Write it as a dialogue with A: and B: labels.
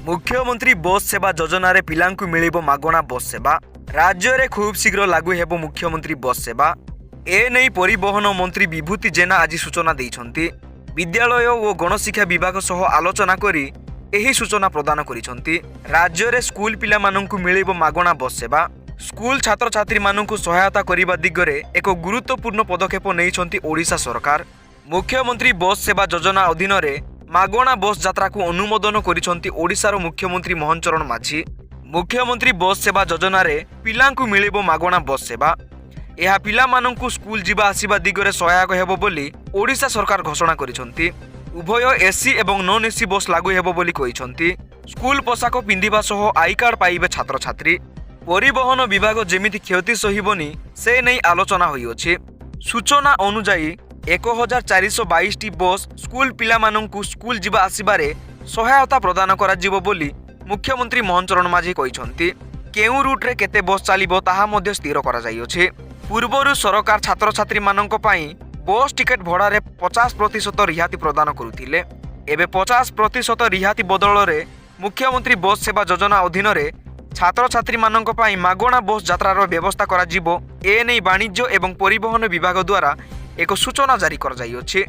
A: मुख्यमंत्री बस सेवा योजन पिलांकु मिलिबो मागणा बस सेवा। राज्य में खूब शीघ्र लागू हेबो मुख्यमंत्री बस सेवा। एने परिवहन मंत्री विभूति जेना आज सूचना देइछन्ति। विद्यालय और गणशिक्षा विभाग सह आलोचना करी एही सूचना प्रदान करिसन्ति। राज्य में स्कूल पिला मानंकु मिलिबो मागणा बस सेवा। स्कूल छात्र छात्री मानंकु सहायता करिबा दिगरे एक गुरुत्वपूर्ण पदक्षेप नेइछन्ति ओडिशा सरकार। मुख्यमंत्री बस सेवा योजना अधीन मागणा बस यात्रा को अनुमोदन करिसन्ति ओडिशार मुख्यमंत्री मोहन चरण माझी। मुख्यमंत्री बस सेवा योजन पिलांकु मिलिबो मागणा बस सेवा। यह पिला मानंकु स्कूल जिबा आसिबा दिगरे सहायक हेबो बोली ओडिशा सरकार घोषणा करिसन्ति। उभय एसी एवं नॉन एसी बस लागू हेबो बोली कहिसन्ति। स्कूल पोशाक पिंधिबा सह आई कार्ड पाइबे छात्र छात्री। परिवहन विभाग जेमिति क्षति सहिबनी से नहीं आलोचना होइअछि। सूचना अनुसार 1422 बस स्कूल पिला मानंकु स्कूल जिबा आसिबारे सहायता प्रदान करा जिवो बोली मुख्यमंत्री मोहन चरण माझी कहिसन्ति। केउ रूट रे केते बस चलिबो ताहा मध्ये स्थिर करा जाइअछि। पूर्वरु सरकार छात्र छात्री मानंक पई बस टिकेट भड़ा रे 50% रिहाती प्रदान करुथिले। एबे 50% रिहाती बदल रे मुख्यमंत्री बस सेवा योजना अधीन रे छात्र छात्री मानंक पई मागणा बस यात्रार व्यवस्था करा जिवो। ए नै वाणिज्य एवं परिवहन विभाग द्वारा एक सूचना जारी कर जाइअछि।